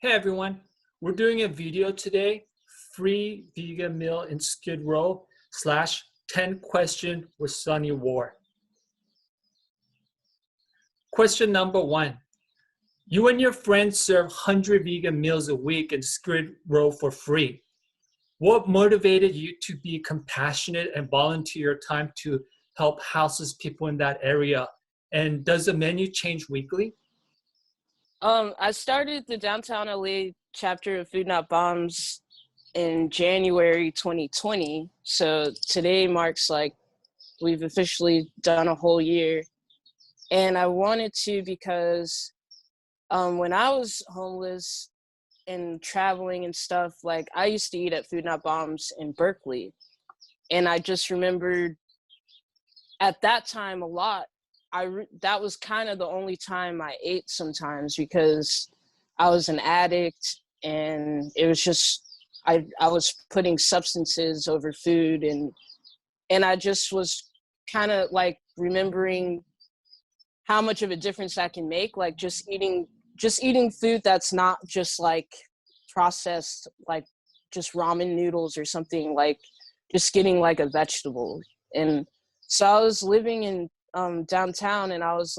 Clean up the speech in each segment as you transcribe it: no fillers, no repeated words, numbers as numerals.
Hey everyone, we're doing a video today, free vegan meal in Skid Row / 10 question with Sunny War. Question number 1. You and your friends serve 100 vegan meals a week in Skid Row for free. What motivated you to be compassionate and volunteer your time to help houseless people in that area? And does the menu change weekly? I started the Downtown LA chapter of Food Not Bombs in January 2020. So today marks we've officially done a whole year. And I wanted to because when I was homeless and traveling and stuff, I used to eat at Food Not Bombs in Berkeley. And I just remembered at that time a lot. That was kind of the only time I ate sometimes because I was an addict and it was just I was putting substances over food and I just was kind of remembering how much of a difference that can make, just eating food that's not just processed, just ramen noodles or something, just getting a vegetable. And so I was living in downtown and I was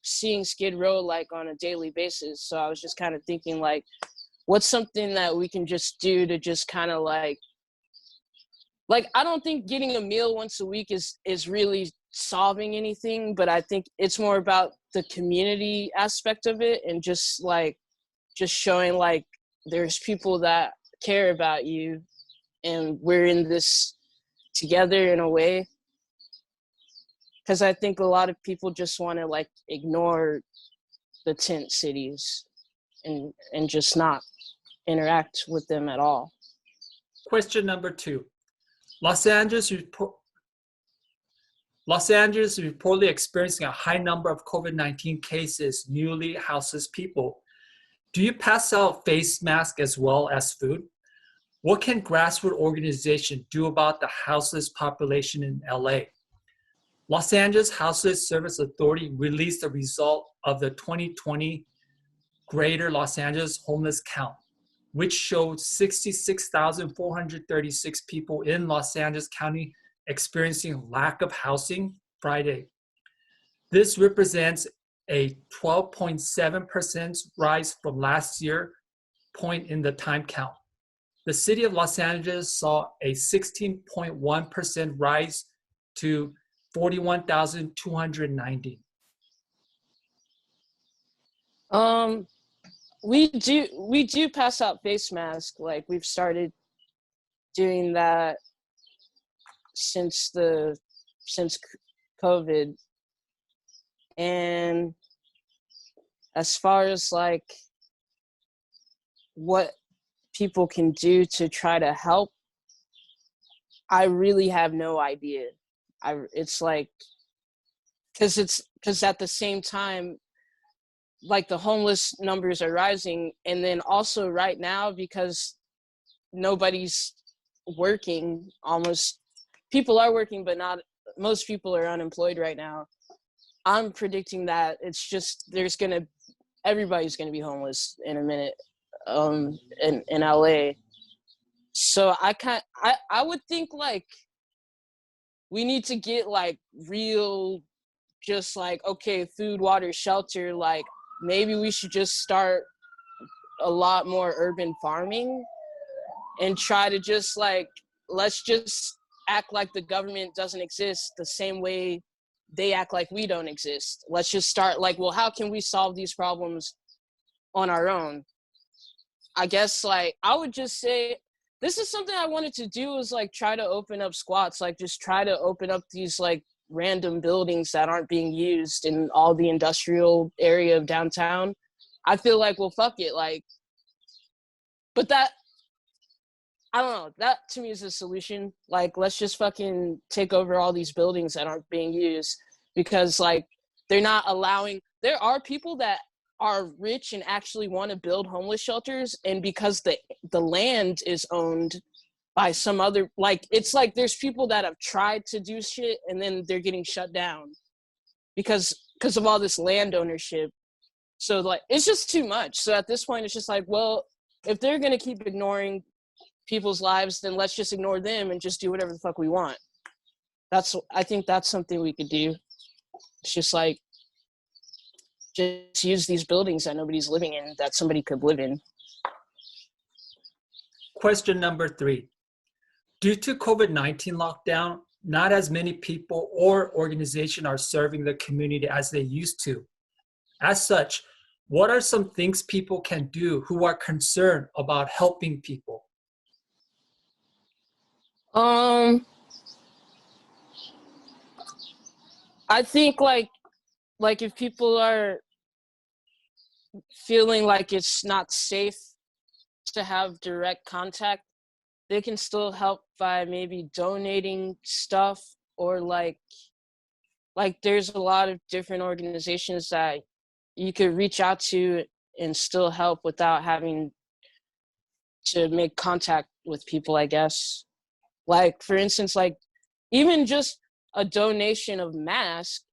seeing Skid Row on a daily basis. So I was just kind of thinking what's something that we can just do to just kind of I don't think getting a meal once a week is really solving anything, but I think it's more about the community aspect of it and just showing there's people that care about you and we're in this together in a way. Because I think a lot of people just want to ignore the tent cities and just not interact with them at all. Question number 2. Los Angeles is reportedly experiencing a high number of COVID-19 cases, newly houseless people. Do you pass out face masks as well as food? What can grassroots organizations do about the houseless population in LA? Los Angeles Houseless Service Authority released the result of the 2020 Greater Los Angeles homeless count, which showed 66,436 people in Los Angeles County experiencing lack of housing Friday. This represents a 12.7% rise from last year point in the time count. The city of Los Angeles saw a 16.1% rise to 41,290. We do pass out face masks. We've started doing that since COVID. And as far as what people can do to try to help, I really have no idea. It's because at the same time, the homeless numbers are rising, and then also right now because nobody's working, almost people are working, but not most people are unemployed right now. I'm predicting that it's just everybody's gonna be homeless in a minute in LA. So I would think we need to get real, just okay, food, water, shelter. Maybe we should just start a lot more urban farming and try to just let's just act like the government doesn't exist the same way they act like we don't exist. Let's just start well, how can we solve these problems on our own? I guess I would just say this is something I wanted to do is try to open up squats, just try to open up these random buildings that aren't being used in all the industrial area of downtown. I feel well, fuck it. But that, I don't know, that to me is a solution. Let's just fucking take over all these buildings that aren't being used because they're not allowing, there are people that are rich and actually want to build homeless shelters, and because the land is owned by some other, it's there's people that have tried to do shit and then they're getting shut down because of all this land ownership. So like, it's just too much. So at this point, it's just like, well, if they're going to keep ignoring people's lives, then let's just ignore them and just do whatever the fuck we want. I think that's something we could do. It's just like, just use these buildings that nobody's living in, that somebody could live in. Question number 3. Due to COVID-19 lockdown, not as many people or organizations are serving the community as they used to. As such, what are some things people can do who are concerned about helping people? I think like if people are feeling like it's not safe to have direct contact, they can still help by maybe donating stuff, or like there's a lot of different organizations that you could reach out to and still help without having to make contact with people, I guess. Like, for instance, like even just a donation of masks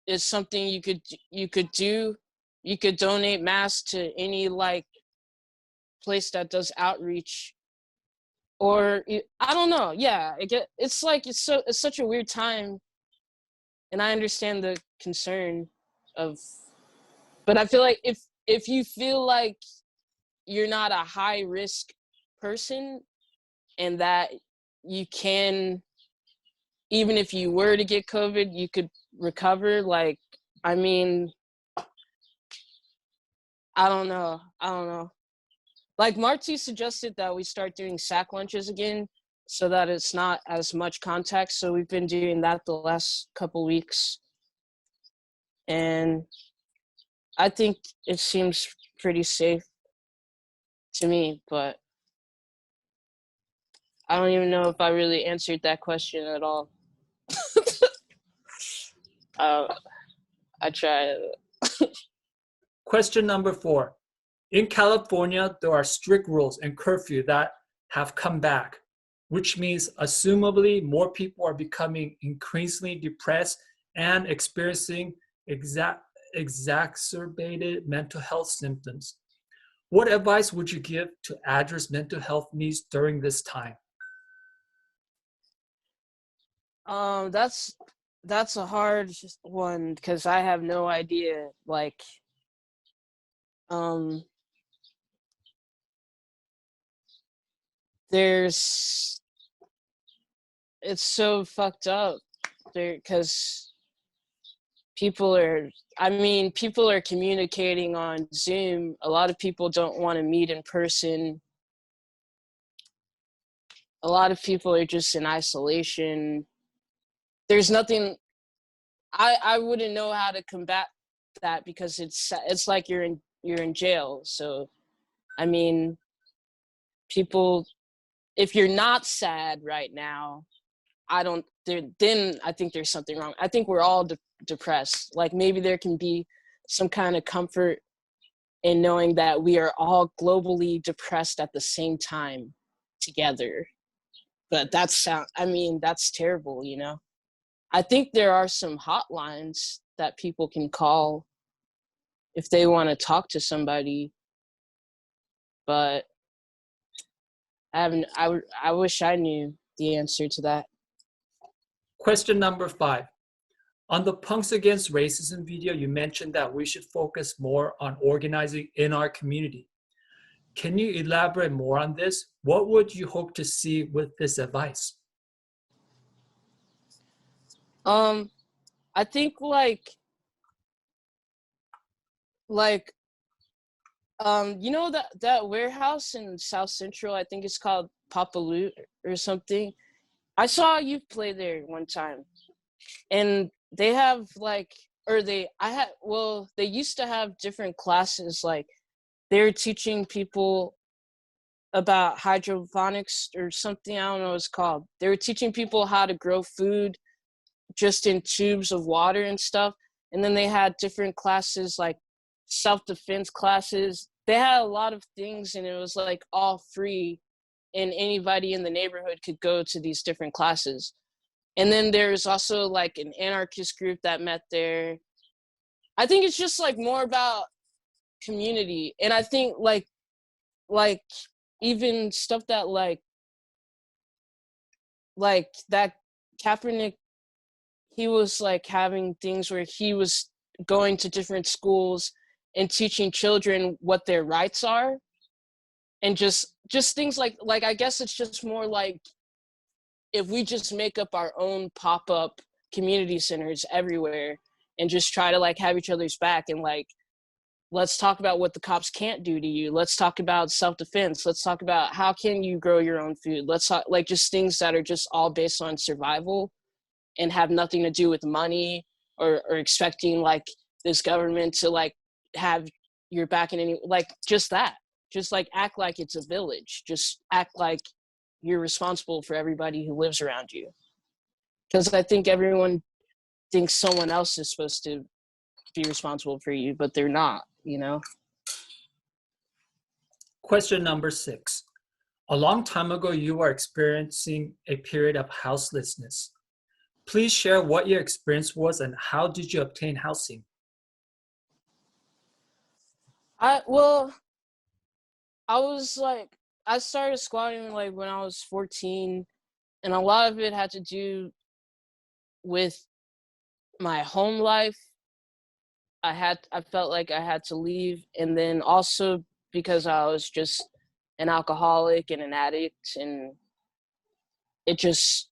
is something you could do. You could donate masks to any like place that does outreach, or I don't know. Yeah, it's like it's such a weird time, and I understand the concern of, but I feel like if you feel like you're not a high risk person and that you can, even if you were to get COVID, you could recover. Like, I mean, I don't know. Like Marty suggested that we start doing sack lunches again so that it's not as much contact. So we've been doing that the last couple weeks. And I think it seems pretty safe to me, but I don't even know if I really answered that question at all. I tried. Question number 4. In California, there are strict rules and curfew that have come back, which means assumably more people are becoming increasingly depressed and experiencing exacerbated mental health symptoms. What advice would you give to address mental health needs during this time? That's a hard one because I have no idea. Like, it's so fucked up there because people are communicating on Zoom. A lot of people don't want to meet in person. A lot of people are just in isolation. There's nothing, I wouldn't know how to combat that because it's like you're in jail. So I mean, people, if you're not sad right now, then I think there's something wrong. I think we're all depressed. Like, maybe there can be some kind of comfort in knowing that we are all globally depressed at the same time together. But that's terrible, you know? I think there are some hotlines that people can call if they want to talk to somebody, but I wish I knew the answer to that. Question number 5. On the Punks Against Racism video, you mentioned that we should focus more on organizing in our community. Can you elaborate more on this? What would you hope to see with this advice? I think you know that warehouse in South Central, I think it's called Papaloot or something. I saw you play there one time, and they have they used to have different classes. Like, they were teaching people about hydroponics or something. I don't know what it's called. They were teaching people how to grow food just in tubes of water and stuff. And then they had different classes, like self-defense classes. They had a lot of things, and it was like all free, and anybody in the neighborhood could go to these different classes. And then there's also like an anarchist group that met there. I think it's just like more about community. And I think like even stuff that like that Kaepernick, he was like having things where he was going to different schools and teaching children what their rights are, and just things like I guess it's just more like if we just make up our own pop-up community centers everywhere and just try to like have each other's back, and like let's talk about what the cops can't do to you, let's talk about self-defense, let's talk about how can you grow your own food, let's talk like just things that are just all based on survival and have nothing to do with money or expecting like this government to like have your back in any, like just that, just like act like it's a village, just act like you're responsible for everybody who lives around you. Because I think everyone thinks someone else is supposed to be responsible for you, but they're not, you know? Question number 6. A long time ago, you were experiencing a period of houselessness. Please share what your experience was and how did you obtain housing? Well, I was like, I started squatting like when I was 14, and a lot of it had to do with my home life. I felt like I had to leave, and then also because I was just an alcoholic and an addict, and I just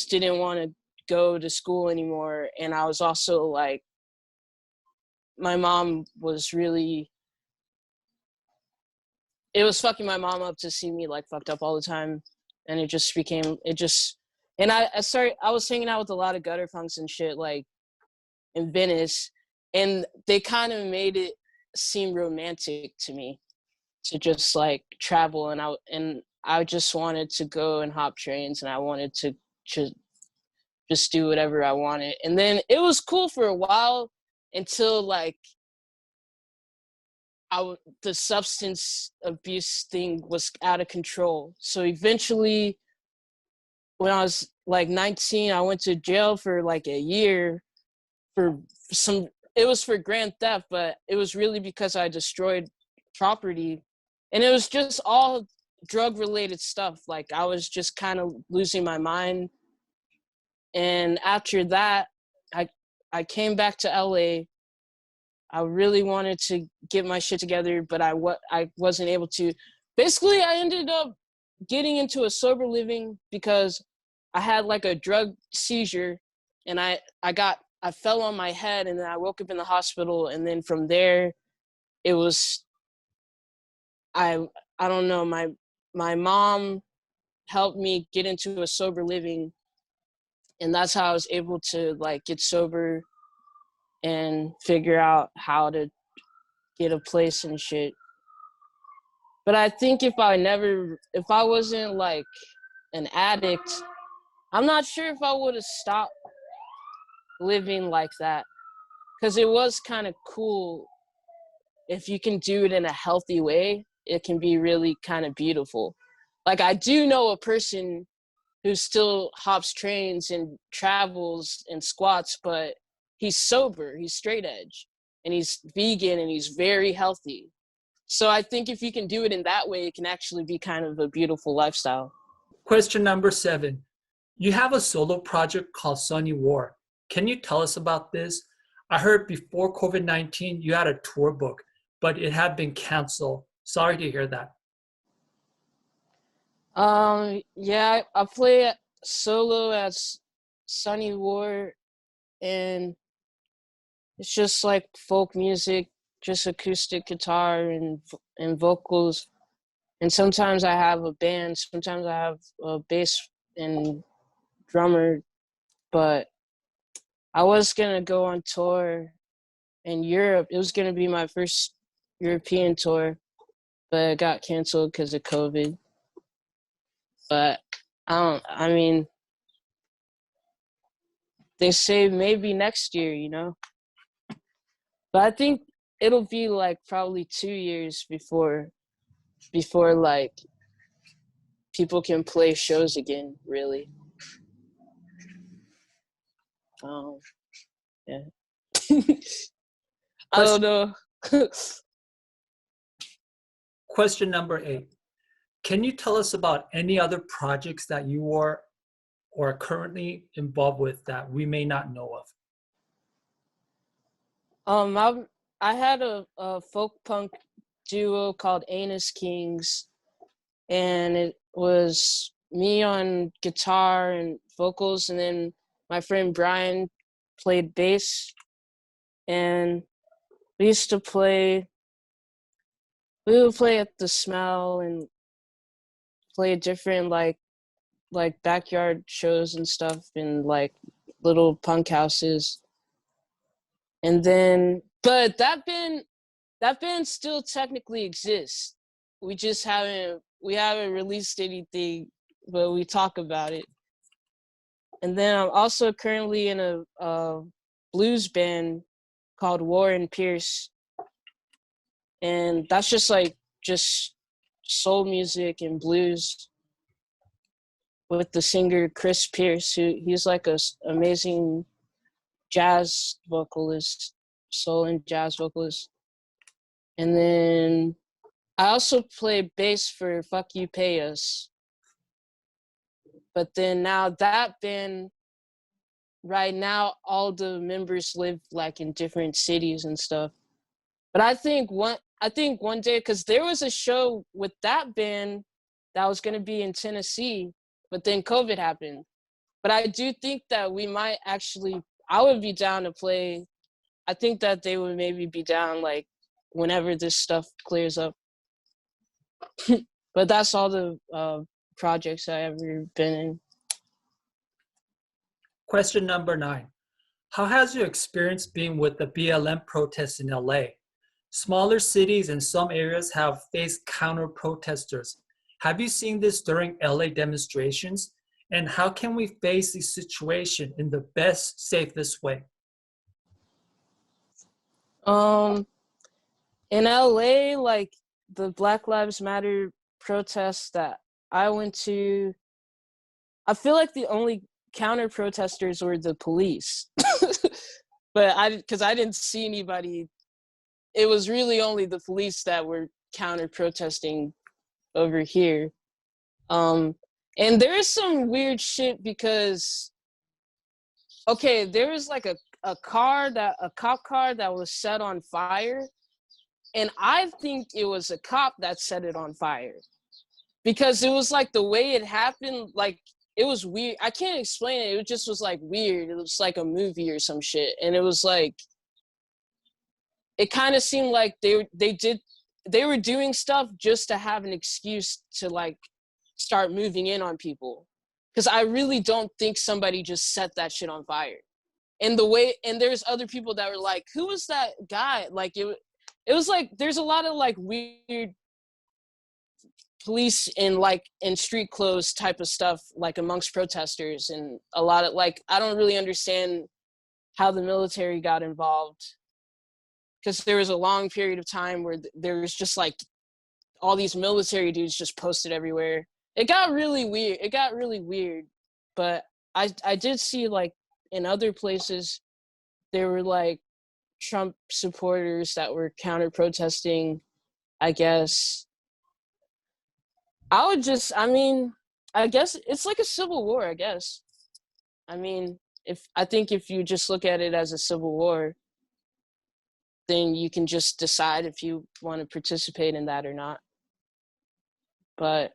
didn't want to go to school anymore. And I was also like, my mom was really, it was fucking my mom up to see me like fucked up all the time. And and I was hanging out with a lot of gutter punks and shit like in Venice, and they kind of made it seem romantic to me to just like travel. And I just wanted to go and hop trains, and I wanted to just do whatever I wanted. And then it was cool for a while until like the substance abuse thing was out of control. So eventually, when I was like 19, I went to jail for like a year for it was for grand theft, but it was really because I destroyed property. And it was just all drug related stuff. Like I was just kind of losing my mind. And after that, I came back to LA. I really wanted to get my shit together, but I wasn't able to. Basically, I ended up getting into a sober living because I had like a drug seizure, and I fell on my head, and then I woke up in the hospital, and then from there, it was I don't know, my mom helped me get into a sober living, and that's how I was able to like get sober and figure out how to get a place and shit. But I think if I wasn't like an addict, I'm not sure if I would have stopped living like that. Because it was kind of cool. If you can do it in a healthy way, it can be really kind of beautiful. Like I do know a person who still hops trains and travels and squats, but he's sober, he's straight edge, and he's vegan, and he's very healthy. So I think if you can do it in that way, it can actually be kind of a beautiful lifestyle. Question number 7. You have a solo project called Sunny War. Can you tell us about this? I heard before COVID-19 you had a tour book, but it had been canceled. Sorry to hear that. Yeah, I play solo as Sunny War, and it's just like folk music, just acoustic guitar and vocals. And sometimes I have a band, sometimes I have a bass and drummer. But I was gonna go on tour in Europe. It was gonna be my first European tour, but it got canceled because of COVID. But I mean, they say maybe next year, you know? But I think it'll be like probably 2 years before like people can play shows again, really. Yeah. I don't know. Question number 8. Can you tell us about any other projects that you are or are currently involved with that we may not know of? I had a folk punk duo called Anus Kings, and it was me on guitar and vocals, and then my friend Brian played bass, and we used to play. We would play at the Smell and play different like backyard shows and stuff in like little punk houses. And then, but that band still technically exists. We haven't released anything, but we talk about it. And then I'm also currently in a blues band called War and Pierce, and that's just soul music and blues with the singer Chris Pierce, who he's like a amazing jazz vocalist, soul and jazz vocalist. And then I also play bass for Fuck You Pay Us. But then now that band, right now, all the members live like in different cities and stuff. But I think one day, because there was a show with that band that was going to be in Tennessee, but then COVID happened. But I do think that we might actually, I would be down to play. I think that they would maybe be down like whenever this stuff clears up. But that's all the projects I ever been in. Question number 9. How has your experience been with the BLM protests in LA? Smaller cities and some areas have faced counter protesters. Have you seen this during LA demonstrations? And how can we face this situation in the best, safest way? In LA, like the Black Lives Matter protests that I went to, I feel like the only counter protesters were the police. But because I didn't see anybody, it was really only the police that were counter protesting over here. And there is some weird shit because, okay, there was like a cop car that was set on fire. And I think it was a cop that set it on fire because it was like the way it happened, like it was weird. I can't explain it. It just was like weird. It was like a movie or some shit. And it was like, it kind of seemed like they were doing stuff just to have an excuse to like start moving in on people. Because I really don't think somebody just set that shit on fire. And there's other people that were like, who was that guy? Like it was like, there's a lot of like weird police in street clothes type of stuff, like amongst protesters, and a lot of like, I don't really understand how the military got involved, because there was a long period of time where there was just like all these military dudes just posted everywhere. It got really weird. But I did see like in other places there were like Trump supporters that were counter protesting, I guess. I guess it's like a civil war, I guess. I mean, if you just look at it as a civil war, then you can just decide if you want to participate in that or not. But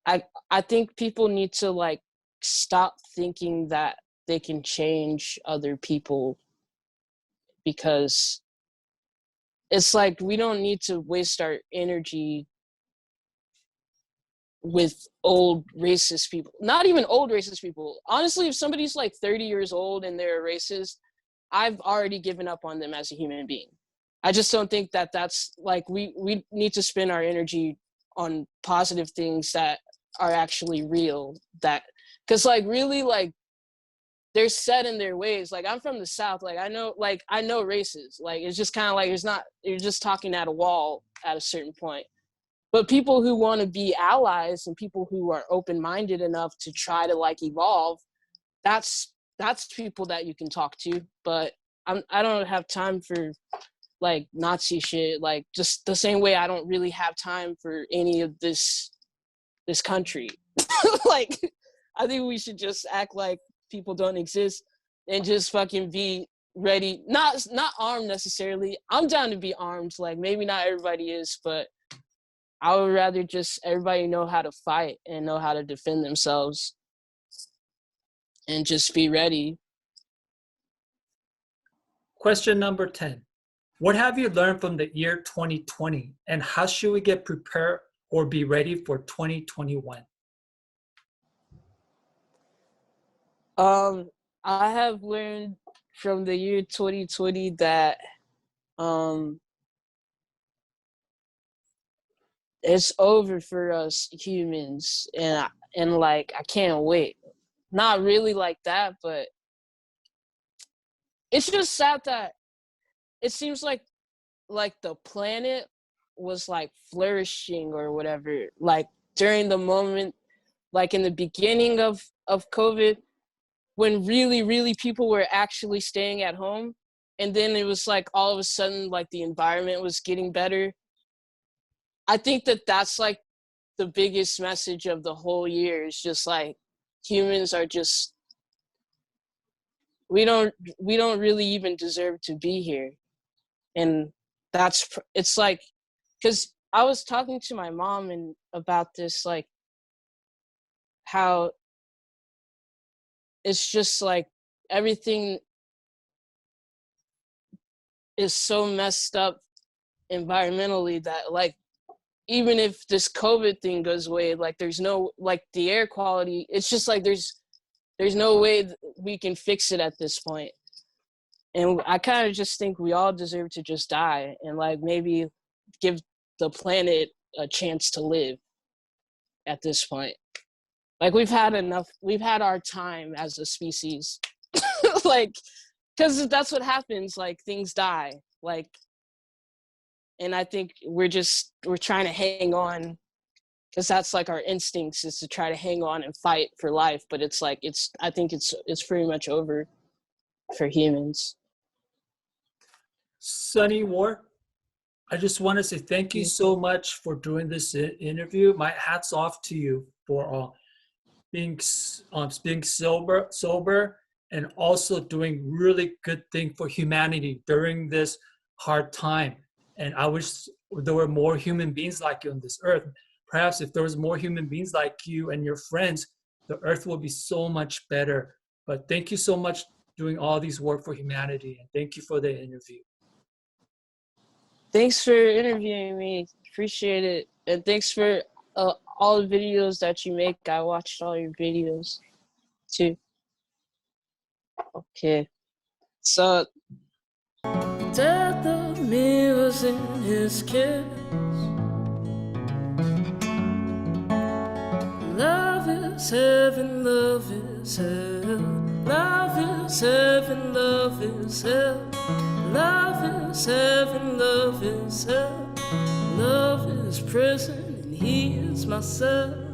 I think people need to like stop thinking that they can change other people, because it's like we don't need to waste our energy with old racist people. Not even old racist people. Honestly, if somebody's like 30 years old and they're a racist, I've already given up on them as a human being. I just don't think that that's like, we need to spend our energy on positive things that are actually real, that because like really like they're set in their ways. Like I'm from the South, like I know races, like it's just kind of like you're just talking at a wall at a certain point. But people who want to be allies and people who are open-minded enough to try to like evolve, that's that's people that you can talk to. But I don't have time for like Nazi shit. Like just the same way I don't really have time for any of this country. Like I think we should just act like people don't exist and just fucking be ready. Not armed necessarily. I'm down to be armed. Like maybe not everybody is, but I would rather just everybody know how to fight and know how to defend themselves and just be ready. Question number 10. What have you learned from the year 2020, and how should we get prepared or be ready for 2021? I have learned from the year 2020 that it's over for us humans, and like I can't wait. Not really like that, but it's just sad that it seems like the planet was like flourishing or whatever, like during the moment, like in the beginning of COVID, when really people were actually staying at home, and then it was like all of a sudden like the environment was getting better. I think that that's like the biggest message of the whole year, is just like humans are just, we don't really even deserve to be here. And it's like, because I was talking to my mom and about this, like how it's just like everything is so messed up environmentally that like even if this COVID thing goes away, like there's no, like the air quality, it's just like there's no way we can fix it at this point. And I kind of just think we all deserve to just die and like maybe give the planet a chance to live at this point. Like we've had enough, we've had our time as a species. Like, because that's what happens, like things die. Like, and I think we're trying to hang on, because that's like our instincts, is to try to hang on and fight for life. But it's like, I think it's pretty much over for humans. Sunny War, I just want to say thank you so much for doing this interview. My hat's off to you for being sober and also doing really good thing for humanity during this hard time. And I wish there were more human beings like you on this earth. Perhaps if there was more human beings like you and your friends, the earth will be so much better. But thank you so much doing all these work for humanity. And thank you for the interview. Thanks for interviewing me. Appreciate it. And thanks for all the videos that you make. I watched all your videos too. Okay. So death of me was in his kiss. Love is heaven, love is hell. Love is heaven, love is hell. Love is heaven, love is hell. Love is prison, and he is my cell.